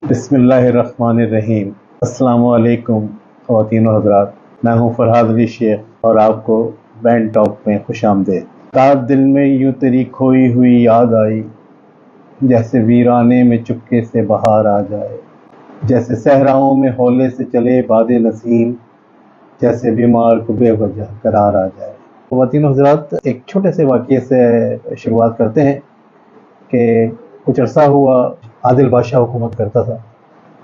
بسم اللہ الرحمن الرحیم۔ السلام علیکم خواتین و حضرات، میں ہوں فرحاد علی شیخ اور آپ کو بینڈ ٹاک میں خوش آمدید۔ رات دل میں یوں تیری کھوئی ہوئی یاد آئی، جیسے ویرانے میں چپکے سے بہار آ جائے، جیسے صحراؤں میں ہولے سے چلے باد نسیم، جیسے بیمار کو بے وجہ قرار آ جائے۔ خواتین و حضرات، ایک چھوٹے سے واقعے سے شروعات کرتے ہیں کہ کچھ عرصہ ہوا عادل بادشاہ حکومت کرتا تھا،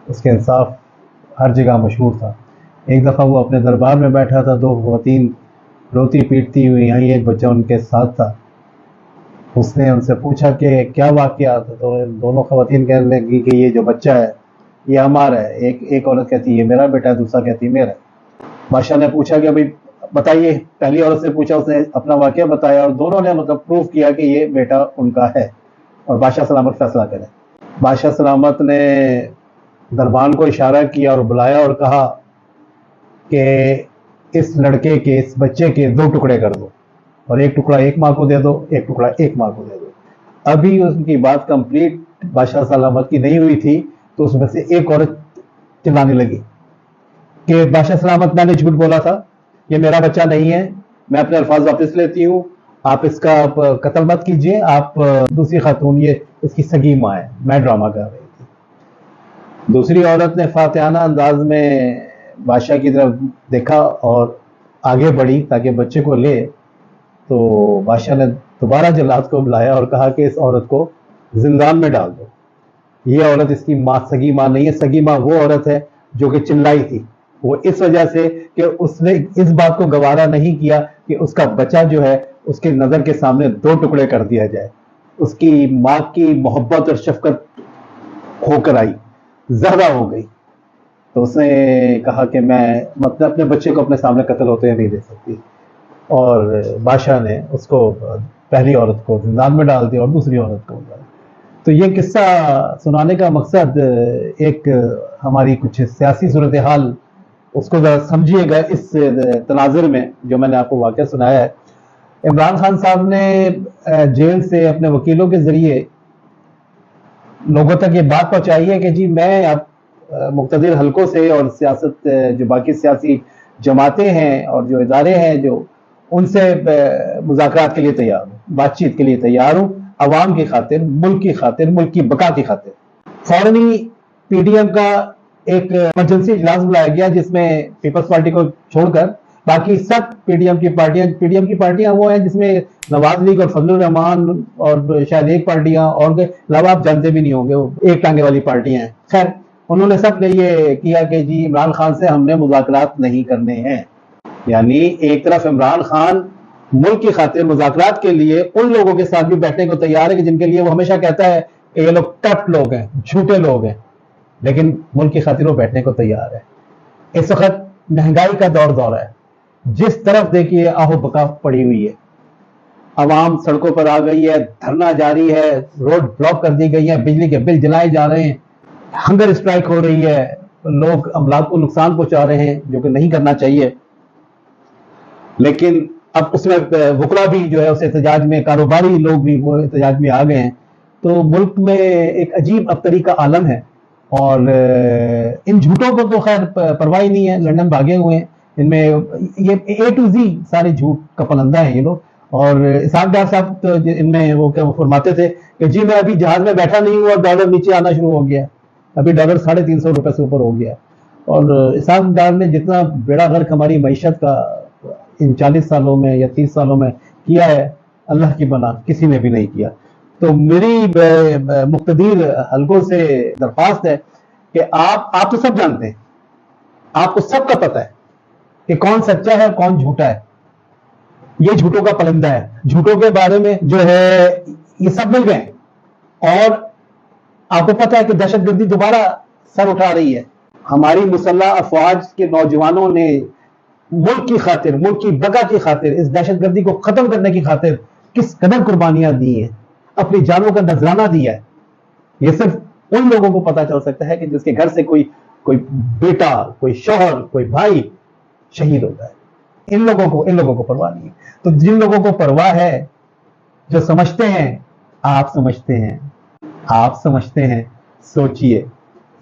اس کے انصاف ہر جگہ مشہور تھا۔ ایک دفعہ وہ اپنے دربار میں بیٹھا تھا، دو خواتین روتی پیٹتی ہوئی آئیں، ایک بچہ ان کے ساتھ تھا۔ اس نے ان سے پوچھا کہ کیا واقعہ تھا، تو دونوں خواتین کہنے لگی کہ یہ جو بچہ ہے یہ ہمارا ہے۔ ایک عورت کہتی ہے یہ میرا بیٹا ہے، دوسرا کہتی ہے میرا ہے۔ بادشاہ نے پوچھا کہ بھائی بتائیے، پہلی عورت سے پوچھا، اس نے اپنا واقعہ بتایا اور دونوں نے پروف کیا کہ یہ بیٹا ان کا ہے اور بادشاہ سلامت فیصلہ کرے۔ بادشاہ سلامت نے دربان کو اشارہ کیا اور بلایا اور کہا کہ اس لڑکے کے، اس بچے کے 2 ٹکڑے کر دو، اور ایک ٹکڑا ایک ماں کو دے دو، ایک ٹکڑا ایک ماں کو دے دو۔ ابھی ان کی بات کمپلیٹ بادشاہ سلامت کی نہیں ہوئی تھی تو اس میں سے ایک عورت چلانے لگی کہ بادشاہ سلامت میں نے جھوٹ بولا تھا، یہ میرا بچہ نہیں ہے، میں اپنے الفاظ واپس لیتی ہوں، آپ اس کا قتل مت کیجیے، آپ دوسری خاتون یہ اس کی سگی ماں ہے، میں ڈرامہ کر رہی تھی۔ دوسری عورت نے فاتحانہ انداز میں بادشاہ کی طرف دیکھا اور آگے بڑھی تاکہ بچے کو لے، تو بادشاہ نے دوبارہ جلاد کو بلایا اور کہا کہ اس عورت کو زندان میں ڈال دو، یہ عورت اس کی ماں، سگی ماں نہیں ہے۔ سگی ماں وہ عورت ہے جو کہ چلائی تھی، وہ اس وجہ سے کہ اس نے اس بات کو گوارا نہیں کیا کہ اس کا بچہ جو ہے اس کے نظر کے سامنے 2 ٹکڑے کر دیا جائے۔ اس کی ماں کی محبت اور شفقت ہو کر آئی، زیادہ ہو گئی، تو اس نے کہا کہ میں مطلب اپنے بچے کو اپنے سامنے قتل ہوتے نہیں دے سکتی، اور بادشاہ نے اس کو، پہلی عورت کو زندان میں ڈال دیا اور دوسری عورت کو ڈال دیا۔ تو یہ قصہ سنانے کا مقصد ایک ہماری کچھ سیاسی صورتحال، اس کو ذرا سمجھیے گا اس تناظر میں جو میں نے آپ کو واقعہ سنایا ہے۔ عمران خان صاحب نے جیل سے اپنے وکیلوں کے ذریعے لوگوں تک یہ بات پہنچائی ہے کہ جی میں اب مقتدر حلقوں سے اور سیاست، جو باقی سیاسی جماعتیں ہیں اور جو ادارے ہیں، جو ان سے مذاکرات کے لیے تیار ہوں، بات چیت کے لیے تیار ہوں، عوام کی خاطر، ملک کی خاطر، ملک کی بقا کی خاطر۔ فوراً پی ڈی ایم کا ایک ایمرجنسی اجلاس بلایا گیا جس میں پیپلز پارٹی کو چھوڑ کر باقی سب پی ڈی ایم کی پارٹیاں وہ ہیں جس میں نواز لیگ اور فضل الرحمان اور شاید ایک پارٹیاں اور کے علاوہ آپ جانتے بھی نہیں ہوں گے، وہ ایک ٹانگے والی پارٹیاں ہیں۔ خیر، انہوں نے سب نے یہ کیا کہ جی عمران خان سے ہم نے مذاکرات نہیں کرنے ہیں۔ یعنی ایک طرف عمران خان ملک کی خاطر مذاکرات کے لیے ان لوگوں کے ساتھ بھی بیٹھنے کو تیار ہے کہ جن کے لیے وہ ہمیشہ کہتا ہے کہ یہ لوگ ٹپ لوگ ہیں، جھوٹے لوگ ہیں، لیکن ملک کی خاطر وہ بیٹھنے کو تیار ہے۔ اس وقت مہنگائی کا دور ہے، جس طرف دیکھیے آہو بکا پڑی ہوئی ہے، عوام سڑکوں پر آ گئی ہے، دھرنا جاری ہے، روڈ بلاک کر دی گئی ہے، بجلی کے بل جلائے جا رہے ہیں، ہنگر اسٹرائک ہو رہی ہے، لوگ املاک کو نقصان پہنچا رہے ہیں جو کہ نہیں کرنا چاہیے، لیکن اب اس میں وکلا بھی جو ہے اس احتجاج میں، کاروباری لوگ بھی وہ احتجاج میں آ گئے ہیں۔ تو ملک میں ایک عجیب ابتری کا عالم ہے، اور ان جھوٹوں کو تو خیر پرواہ ہی نہیں ہے، لندن بھاگے ہوئے ہیں، ان میں یہ اے ٹو زی سارے جھوٹ کا پلندہ ہیں یہ لوگ۔ اور اسحاق ڈار صاحب تو ان میں وہ فرماتے تھے کہ جی میں ابھی جہاز میں بیٹھا نہیں ہوں اور ڈالر نیچے آنا شروع ہو گیا، ابھی ڈالر 350 روپے سے اوپر ہو گیا۔ اور اسحاق ڈار نے جتنا بیڑا غرق ہماری معیشت کا ان 40 سالوں میں یا 30 سالوں میں کیا ہے، اللہ کی بنا کسی نے بھی نہیں کیا۔ تو میری مقتدر حلقوں سے درخواست ہے کہ آپ تو سب جانتے ہیں، آپ کو سب کا پتہ ہے کہ کون سچا ہے اور کون جھوٹا ہے، یہ جھوٹوں کا پلندہ ہے۔ جھوٹوں کے بارے میں جو ہے یہ سب مل گئے، اور آپ کو پتہ ہے کہ دہشت گردی دوبارہ سر اٹھا رہی ہے۔ ہماری مسلح افواج کے نوجوانوں نے ملک کی خاطر، ملک کی بقا کی خاطر، اس دہشت گردی کو ختم کرنے کی خاطر کس قدر قربانیاں دی ہیں، اپنی جانوں کا نذرانہ دیا ہے۔ یہ صرف ان لوگوں کو پتہ چل سکتا ہے کہ جس کے گھر سے کوئی بیٹا، کوئی شوہر، کوئی بھائی شہید ہوتا ہے۔ ان لوگوں کو پرواہ نہیں ہے۔ تو جن لوگوں کو پرواہ ہے، جو سمجھتے ہیں، آپ سمجھتے ہیں، سوچئے،